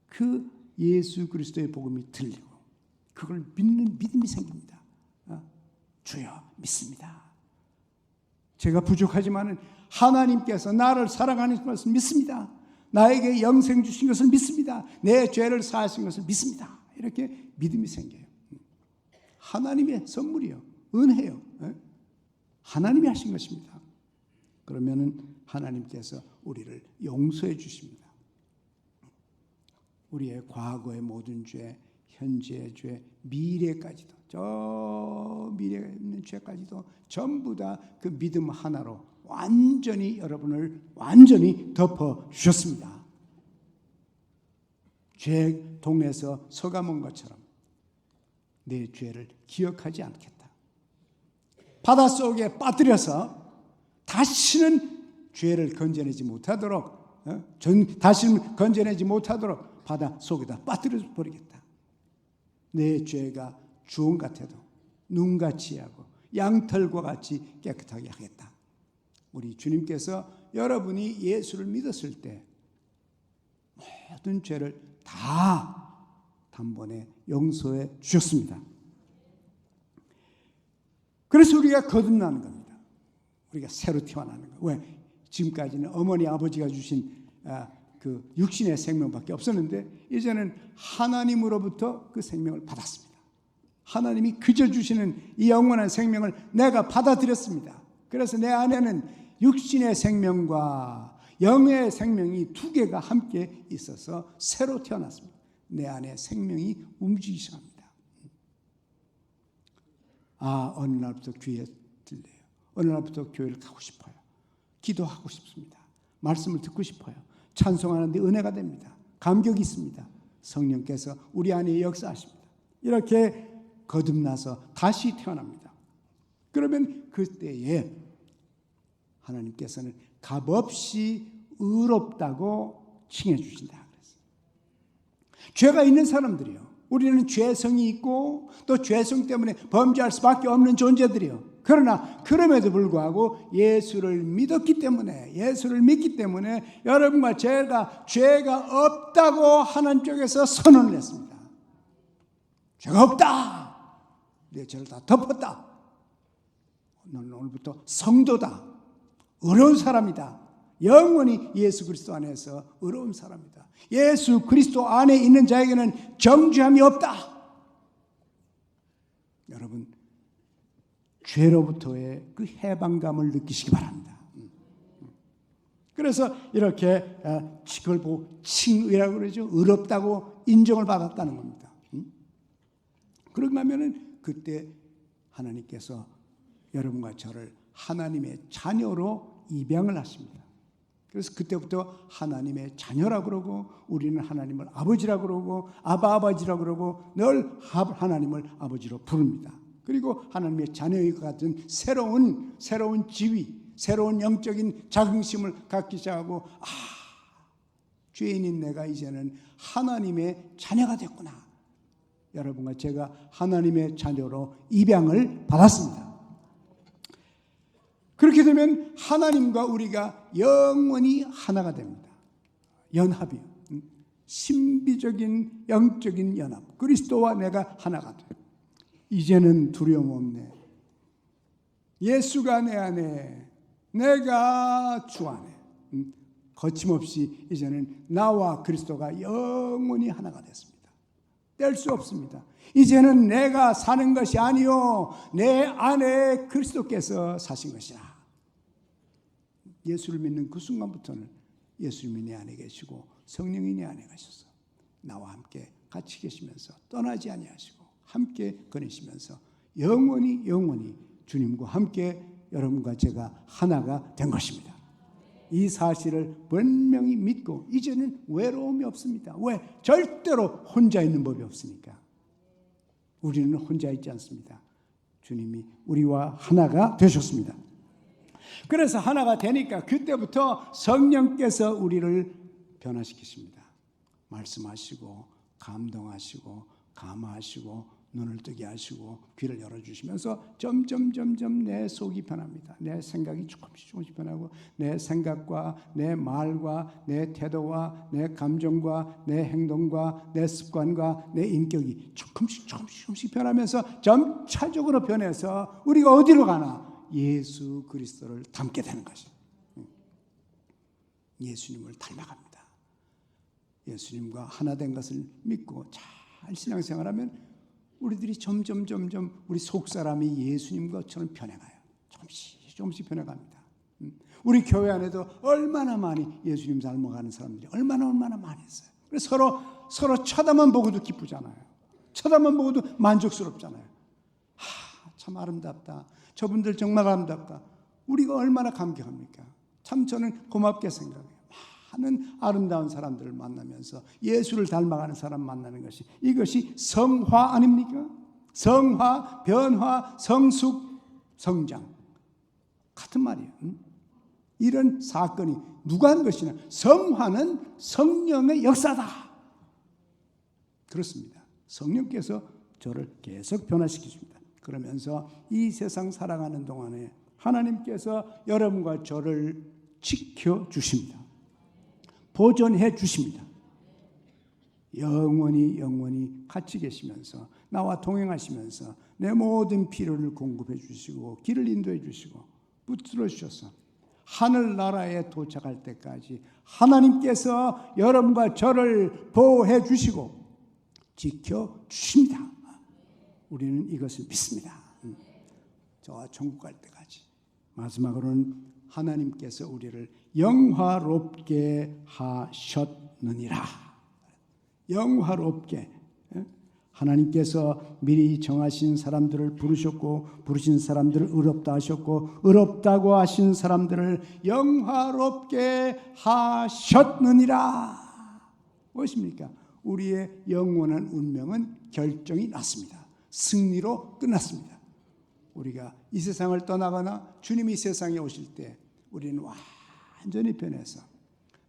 그 예수 그리스도의 복음이 들리고 그걸 믿는 믿음이 생깁니다. 주여 믿습니다. 제가 부족하지만 하나님께서 나를 사랑하는 것을 믿습니다. 나에게 영생 주신 것을 믿습니다. 내 죄를 사하신 것을 믿습니다. 이렇게 믿음이 생겨요. 하나님의 선물이요, 은혜요. 하나님이 하신 것입니다. 그러면은 하나님께서 우리를 용서해 주십니다. 우리의 과거의 모든 죄, 현재의 죄, 미래까지도, 저 미래에 있는 죄까지도 전부 다 그 믿음 하나로 완전히 여러분을 완전히 덮어 주셨습니다. 죄 동에서 서감은 것처럼 내 죄를 기억하지 않겠다. 바닷속에 빠뜨려서 다시는 죄를 건져내지 못하도록, 다시는 건져내지 못하도록 바닷속에다 빠뜨려 버리겠다. 내 죄가 주홍 같아도 눈같이 하고 양털과 같이 깨끗하게 하겠다. 우리 주님께서 여러분이 예수를 믿었을 때 모든 죄를 다 단번에 용서해 주셨습니다. 그래서 우리가 거듭나는 겁니다. 우리가 새로 태어나는 거예요. 왜? 지금까지는 어머니 아버지가 주신 그 육신의 생명밖에 없었는데 이제는 하나님으로부터 그 생명을 받았습니다. 하나님이 그저 주시는 이 영원한 생명을 내가 받아들였습니다. 그래서 내 안에는 육신의 생명과 영의 생명이 두 개가 함께 있어서 새로 태어났습니다. 내 안에 생명이 움직이기 시작합니다. 어느 날부터 귀에 들려요. 어느 날부터 교회를 가고 싶어요. 기도하고 싶습니다. 말씀을 듣고 싶어요. 찬송하는데 은혜가 됩니다. 감격이 있습니다. 성령께서 우리 안에 역사하십니다. 이렇게 거듭나서 다시 태어납니다. 그러면 그때에 하나님께서는 값없이 의롭다고 칭해 주신다. 죄가 있는 사람들이요. 우리는 죄성이 있고 또 죄성 때문에 범죄할 수밖에 없는 존재들이요. 그러나 그럼에도 불구하고 예수를 믿기 때문에 여러분과 제가 죄가 없다고 하나님 쪽에서 선언을 했습니다. 죄가 없다. 내 죄를 다 덮었다. 너는 오늘부터 성도다. 의로운 사람이다. 영원히 예수 그리스도 안에서 의로운 사람이다. 예수 그리스도 안에 있는 자에게는 정죄함이 없다. 여러분, 죄로부터의 그 해방감을 느끼시기 바랍니다. 그래서 이렇게 그걸 보고 칭의라고 그러죠. 의롭다고 인정을 받았다는 겁니다. 그런가 하면은 그때 하나님께서 여러분과 저를 하나님의 자녀로 입양을 하십니다. 그래서 그때부터 하나님의 자녀라고 그러고 우리는 하나님을 아버지라고 그러고 아버지라고 그러고 늘 하나님을 아버지로 부릅니다. 그리고 하나님의 자녀의 같은 새로운 지위, 새로운 영적인 자긍심을 갖기 시작하고 죄인인 내가 이제는 하나님의 자녀가 됐구나. 여러분과 제가 하나님의 자녀로 입양을 받았습니다. 그렇게 되면 하나님과 우리가 영원히 하나가 됩니다. 연합이요. 신비적인 영적인 연합. 그리스도와 내가 하나가 돼요. 이제는 두려움 없네. 예수가 내 안에, 내가 주 안에. 거침없이 이제는 나와 그리스도가 영원히 하나가 됐습니다. 뗄 수 없습니다. 이제는 내가 사는 것이 아니요 내 안에 그리스도께서 사신 것이라. 예수를 믿는 그 순간부터는 예수님이 내 안에 계시고 성령이 내 안에 가셔서 나와 함께 같이 계시면서 떠나지 아니하시고 함께 거니시면서 영원히 주님과 함께 여러분과 제가 하나가 된 것입니다. 이 사실을 분명히 믿고 이제는 외로움이 없습니다. 왜? 절대로 혼자 있는 법이 없으니까. 우리는 혼자 있지 않습니다. 주님이 우리와 하나가 되셨습니다. 그래서 하나가 되니까 그때부터 성령께서 우리를 변화시키십니다. 말씀하시고 감동하시고 감화하시고 눈을 뜨게 하시고 귀를 열어주시면서 점점 내 속이 변합니다. 내 생각이 조금씩 변하고 내 생각과 내 말과 내 태도와 내 감정과 내 행동과 내 습관과 내 인격이 조금씩 변하면서 점차적으로 변해서 우리가 어디로 가나 예수 그리스도를 닮게 되는 것이에요. 예수님을 닮아갑니다. 예수님과 하나 된 것을 믿고 잘 신앙생활하면 우리들이 점점 우리 속사람이 예수님 것처럼 변해가요. 조금씩 변해갑니다. 우리 교회 안에도 얼마나 많이 예수님 닮아가는 사람들이 얼마나 많이 있어요. 그래서 서로 쳐다만 보고도 기쁘잖아요. 쳐다만 보고도 만족스럽잖아요. 참 아름답다. 저분들 정말 아름답다. 우리가 얼마나 감격합니까? 참 저는 고맙게 생각해요. 많은 아름다운 사람들을 만나면서 예수를 닮아가는 사람 만나는 것이 이것이 성화 아닙니까? 성화, 변화, 성숙, 성장 같은 말이에요. 이런 사건이 누가 한 것이냐? 성화는 성령의 역사다. 그렇습니다. 성령께서 저를 계속 변화시키십니다. 그러면서 이 세상 살아가는 동안에 하나님께서 여러분과 저를 지켜주십니다. 보존해 주십니다. 영원히 같이 계시면서 나와 동행하시면서 내 모든 필요를 공급해 주시고 길을 인도해 주시고 붙들어 주셔서 하늘나라에 도착할 때까지 하나님께서 여러분과 저를 보호해 주시고 지켜 주십니다. 우리는 이것을 믿습니다. 저와 천국 갈 때까지. 마지막으로는 하나님께서 우리를 영화롭게 하셨느니라. 영화롭게. 하나님께서 미리 정하신 사람들을 부르셨고 부르신 사람들을 의롭다 하셨고 의롭다고 하신 사람들을 영화롭게 하셨느니라. 무엇입니까? 우리의 영원한 운명은 결정이 났습니다. 승리로 끝났습니다. 우리가 이 세상을 떠나거나 주님이 이 세상에 오실 때 우리는 완전히 변해서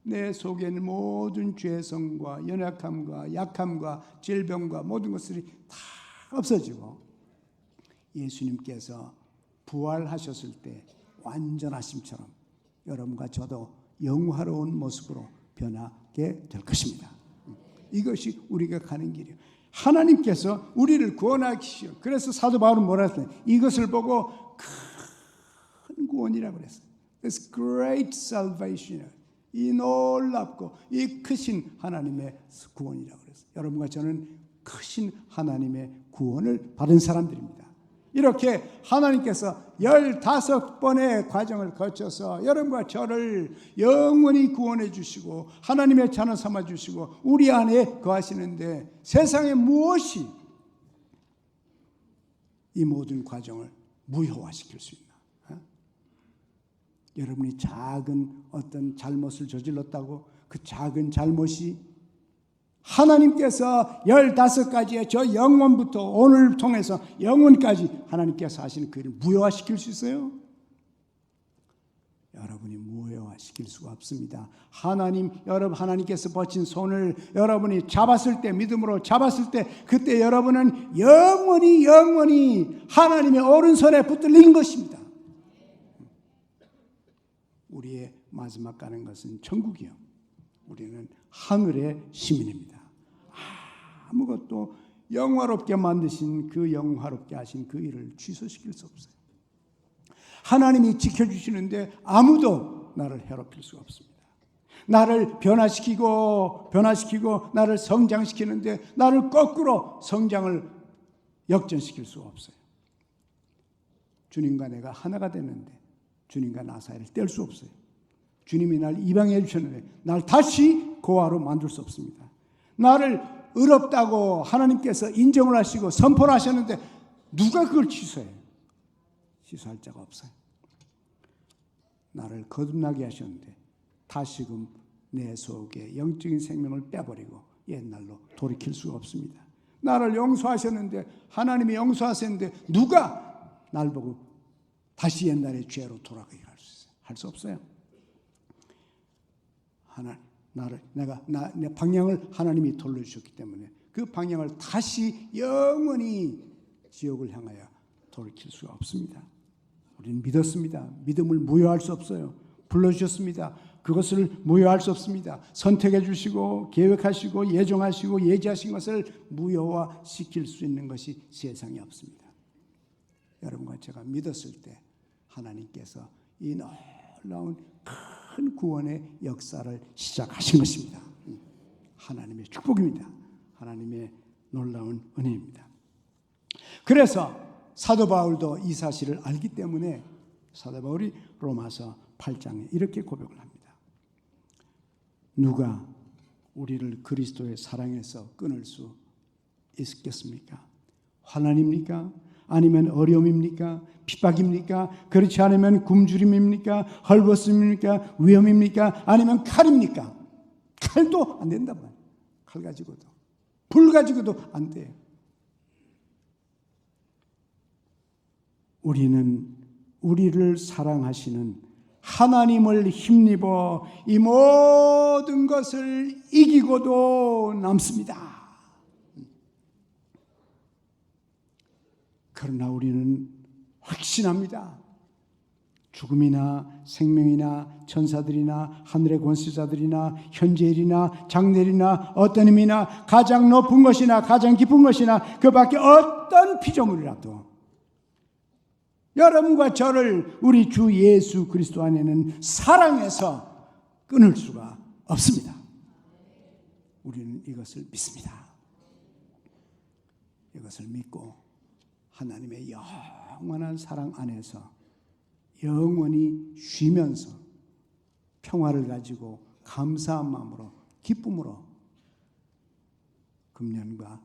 내 속에 있는 모든 죄성과 연약함과 약함과 질병과 모든 것들이 다 없어지고 예수님께서 부활하셨을 때 완전하심처럼 여러분과 저도 영화로운 모습으로 변하게 될 것입니다. 이것이 우리가 가는 길이에요. 하나님께서 우리를 구원하시오. 그래서 사도 바울은 뭐라 했어요? 이것을 보고 큰 구원이라고 그랬어요. It's great salvation. 이 놀랍고 이 크신 하나님의 구원이라고 그랬어요. 여러분과 저는 크신 하나님의 구원을 받은 사람들입니다. 이렇게 하나님께서 15번의 과정을 거쳐서 여러분과 저를 영원히 구원해 주시고 하나님의 자녀 삼아 주시고 우리 안에 거하시는데 세상에 무엇이 이 모든 과정을 무효화시킬 수 있나? 여러분이 작은 어떤 잘못을 저질렀다고 그 작은 잘못이 하나님께서 15가지의 저 영원부터 오늘 통해서 영원까지 하나님께서 하시는 그 일을 무효화시킬 수 있어요? 여러분이 무효화시킬 수가 없습니다. 여러분 하나님께서 뻗친 손을 여러분이 잡았을 때 믿음으로 잡았을 때 그때 여러분은 영원히 하나님의 오른손에 붙들린 것입니다. 우리의 마지막 가는 것은 천국이요. 우리는 하늘의 시민입니다. 아무것도 영화롭게 만드신 그 영화롭게 하신 그 일을 취소시킬 수 없어요. 하나님이 지켜주시는데 아무도 나를 해롭힐 수가 없습니다. 나를 변화시키고 나를 성장시키는데 나를 거꾸로 성장을 역전시킬 수가 없어요. 주님과 내가 하나가 됐는데 주님과 나 사이를 뗄 수 없어요. 주님이 날 입양해 주셨는데 날 다시 고아로 만들 수 없습니다. 나를 의롭다고 하나님께서 인정을 하시고 선포를 하셨는데 누가 그걸 취소해요? 취소할 자가 없어요. 나를 거듭나게 하셨는데 다시금 내 속에 영적인 생명을 빼버리고 옛날로 돌이킬 수가 없습니다. 나를 용서하셨는데, 하나님이 용서하셨는데 누가 날 보고 다시 옛날의 죄로 돌아가게 할 수 있어요? 할 수 없어요. 내 방향을 하나님이 돌려주셨기 때문에 그 방향을 다시 영원히 지옥을 향하여 돌이킬 수가 없습니다. 우리는 믿었습니다. 믿음을 무효할 수 없어요. 불러주셨습니다. 그것을 무효할 수 없습니다. 선택해 주시고 계획하시고 예정하시고 예지하신 것을 무효화시킬 수 있는 것이 세상에 없습니다. 여러분과 제가 믿었을 때 하나님께서 이 놀라운 큰 구원의 역사를 시작하신 것입니다. 하나님의 축복입니다. 하나님의 놀라운 은혜입니다. 그래서 사도 바울도 이 사실을 알기 때문에 사도 바울이 로마서 8장에 이렇게 고백을 합니다. 누가 우리를 그리스도의 사랑에서 끊을 수 있겠습니까? 환난입니까? 아니면 어려움입니까? 핍박입니까? 그렇지 않으면 굶주림입니까? 헐벗음입니까? 위험입니까? 아니면 칼입니까? 칼도 안 된단 말이에요. 칼 가지고도, 불 가지고도 안 돼요. 우리는 우리를 사랑하시는 하나님을 힘입어 이 모든 것을 이기고도 남습니다. 그러나 우리는 확신합니다. 죽음이나 생명이나 천사들이나 하늘의 권세자들이나 현재일이나 장래일이나 어떤 힘이나 가장 높은 것이나 가장 깊은 것이나 그 밖에 어떤 피조물이라도 여러분과 저를 우리 주 예수 그리스도 안에는 사랑해서 끊을 수가 없습니다. 우리는 이것을 믿습니다. 이것을 믿고 하나님의 영원한 사랑 안에서 영원히 쉬면서 평화를 가지고 감사한 마음으로 기쁨으로 금년과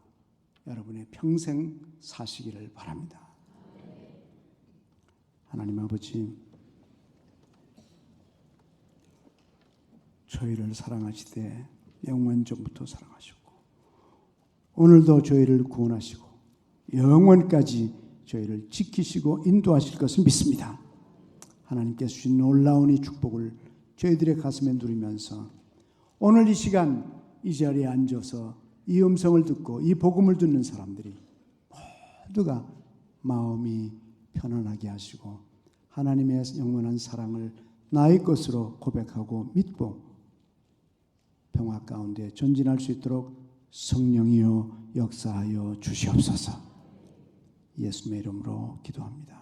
여러분의 평생 사시기를 바랍니다. 하나님 아버지, 저희를 사랑하시되 영원전부터 사랑하셨고 오늘도 저희를 구원하시고 영원까지 저희를 지키시고 인도하실 것을 믿습니다. 하나님께서 주신 놀라운 이 축복을 저희들의 가슴에 누리면서 오늘 이 시간 이 자리에 앉아서 이 음성을 듣고 이 복음을 듣는 사람들이 모두가 마음이 편안하게 하시고 하나님의 영원한 사랑을 나의 것으로 고백하고 믿고 평화 가운데 전진할 수 있도록 성령이여 역사하여 주시옵소서. 예수님의 이름으로 기도합니다.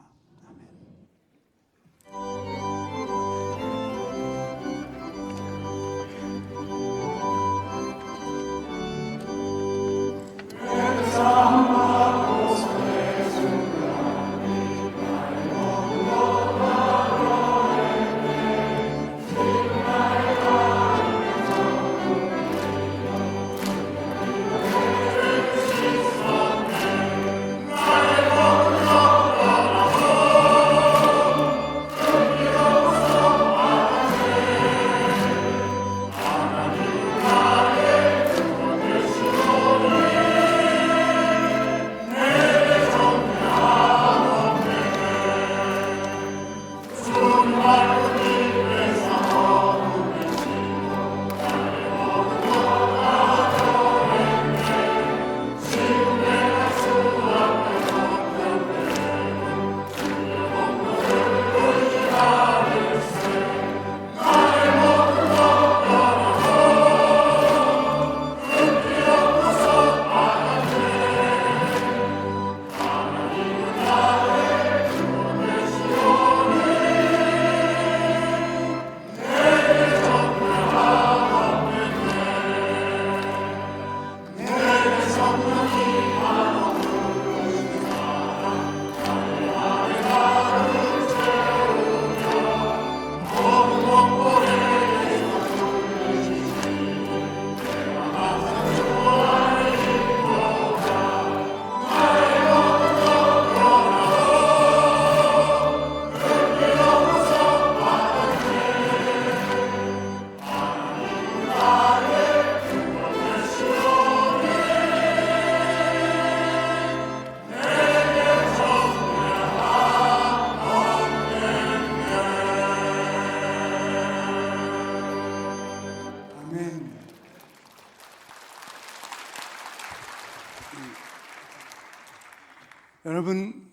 여러분,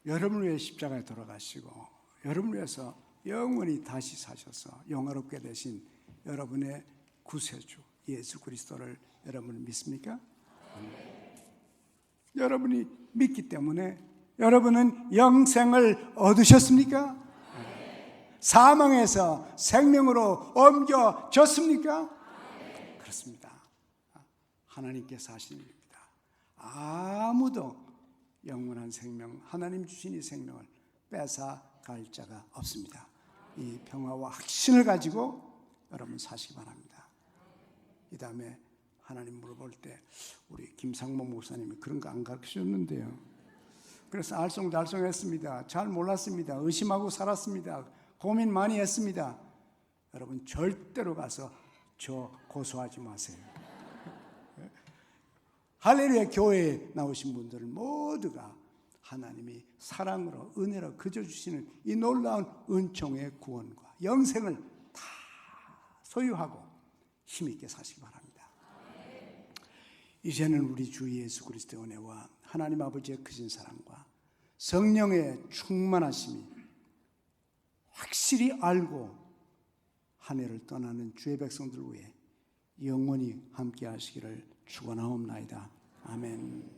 여러분을 위해 십자가에 돌아가시고 여러분을 위해서 영원히 다시 사셔서 영화롭게 되신 여러분의 구세주 예수 그리스도를 여러분 믿습니까? 여러분이 믿기 때문에 여러분은 영생을 얻으셨습니까? 사망에서 생명으로 옮겨졌습니까? 그렇습니다. 하나님께서 하신 일입니다. 아무도 영원한 생명, 하나님 주신 이 생명을 뺏어갈 자가 없습니다. 이 평화와 확신을 가지고 여러분 사시기 바랍니다. 이 다음에 하나님 물어볼 때 우리 김상모 목사님이 그런 거 안 가르치셨는데요. 그래서 알쏭달쏭했습니다. 잘 몰랐습니다. 의심하고 살았습니다. 고민 많이 했습니다. 여러분 절대로 가서 저 고소하지 마세요. 할렐루야 교회에 나오신 분들은 모두가 하나님이 사랑으로 은혜로 그져주시는 이 놀라운 은총의 구원과 영생을 다 소유하고 힘있게 사시기 바랍니다. 이제는 우리 주 예수 그리스도의 은혜와 하나님 아버지의 크신 사랑과 성령의 충만하심이 확실히 알고 한 해를 떠나는 주의 백성들 위해 영원히 함께 하시기를 축원하옵나이다. 아멘.